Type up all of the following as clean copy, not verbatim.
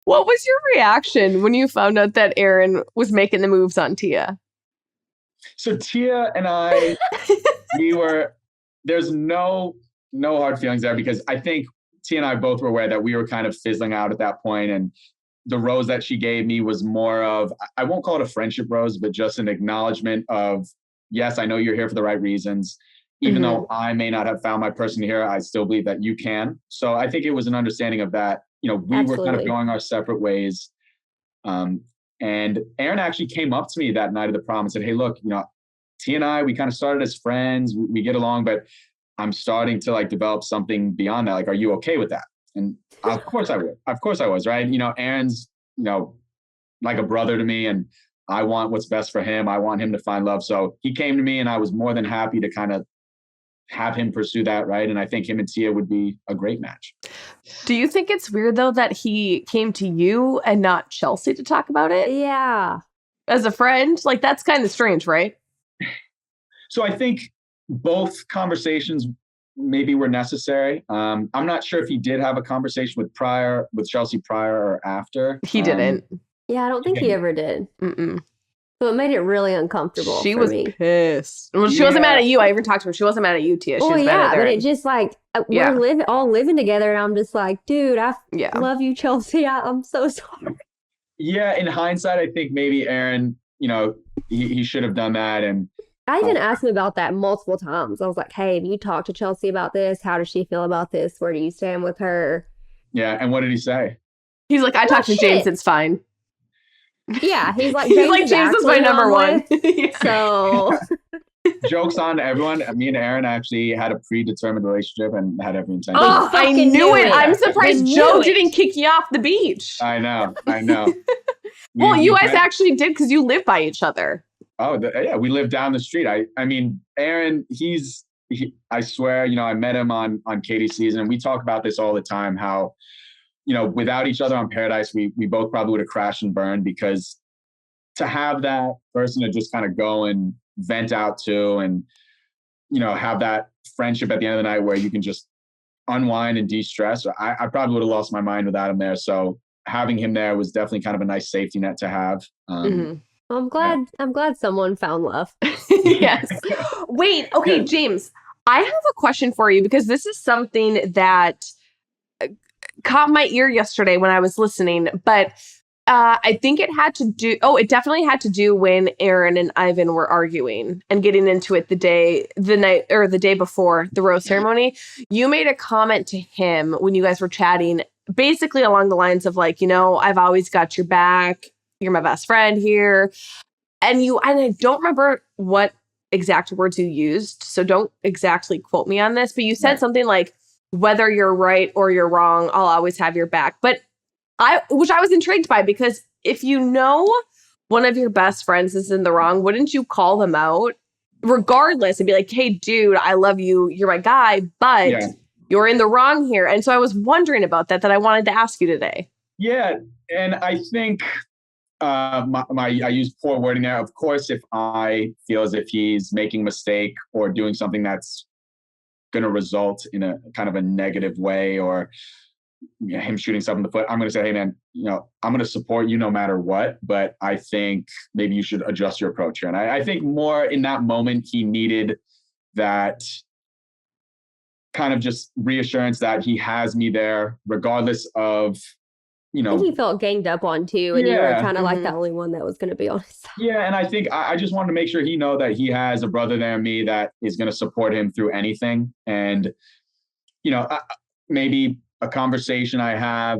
What was your reaction when you found out that Aaron was making the moves on Tia? So Tia and I, there's no hard feelings there, because I think Tia and I both were aware that we were kind of fizzling out at that point, and the rose that she gave me was more of, I won't call it a friendship rose, but just an acknowledgement of, yes, I know you're here for the right reasons. Even though I may not have found my person here, I still believe that you can. So I think it was an understanding of that. We were kind of going our separate ways. And Aaron actually came up to me that night of the prom and said, hey, look, Tia and I, we kind of started as friends. We get along, but I'm starting to develop something beyond that. Are you okay with that? And of course I would. Of course I was, right? Aaron's, like a brother to me, and I want what's best for him. I want him to find love. So he came to me, and I was more than happy to kind of have him pursue that, right? And I think him and Tia would be a great match. Do you think it's weird, though, that he came to you and not Chelsea to talk about it? Yeah. As a friend? That's kind of strange, right? So I think both conversations maybe were necessary. I'm not sure if he did have a conversation with Chelsea prior or after. He didn't. Yeah, I don't think he ever did. Mm-mm. So it made it really uncomfortable. She was pissed. Well, she wasn't mad at you. I even talked to her. She wasn't mad at you, Tia. She was mad at her. But it just we're all living together, and I'm just like, dude, I love you, Chelsea. I'm so sorry. Yeah, in hindsight, I think maybe Aaron, he should have done that. And I even asked him about that multiple times. I was like, hey, have you talked to Chelsea about this? How does she feel about this? Where do you stand with her? Yeah, and what did he say? He's like, I talked to James, it's fine. Yeah, he's like, James is my number one. So jokes on everyone. Me and Aaron actually had a predetermined relationship and had every intention. Oh, I knew it. I'm surprised Joe didn't kick you off the beach. I know. Well, you guys actually did, because you live by each other. Oh, yeah, we live down the street. I mean, Aaron, I swear, I met him on Katie's season. We talk about this all the time, how without each other on Paradise, we both probably would have crashed and burned, because to have that person to just kind of go and vent out to, and, have that friendship at the end of the night where you can just unwind and de-stress. I probably would have lost my mind without him there. So having him there was definitely kind of a nice safety net to have. I'm glad someone found love. Yes. Wait, okay, James, I have a question for you, because this is something that caught my ear yesterday when I was listening, but I think it definitely had to do when Aaron and Ivan were arguing and getting into it the day before the rose ceremony. You made a comment to him when you guys were chatting, basically along the lines of I've always got your back. You're my best friend here. And I don't remember what exact words you used, so don't exactly quote me on this, but you said something like, whether you're right or you're wrong, I'll always have your back. But which I was intrigued by, because if one of your best friends is in the wrong, wouldn't you call them out regardless and be like, hey, dude, I love you. You're my guy, but you're in the wrong here. And so I was wondering about that I wanted to ask you today. Yeah. And I think I use poor wording there. Of course, if I feel as if he's making a mistake or doing something that's going to result in a kind of a negative way, or him shooting something in the foot, I'm going to say, hey man, I'm going to support you no matter what, but I think maybe you should adjust your approach here. And I think more in that moment, he needed that kind of just reassurance that he has me there regardless of, I think he felt ganged up on too, and you were kind of like the only one that was going to be on his side. Yeah, and I think I just wanted to make sure he know that he has a brother there in me that is going to support him through anything. And, maybe a conversation I have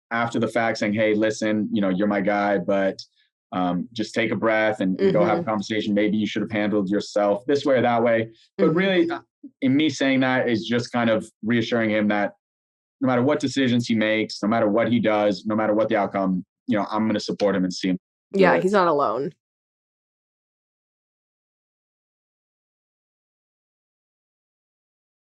after the fact saying, hey, listen, you're my guy, but just take a breath and go have a conversation. Maybe you should have handled yourself this way or that way. But really, in me saying that is just kind of reassuring him that no matter what decisions he makes, no matter what he does, no matter what the outcome, I'm going to support him and see him. Yeah, he's not alone.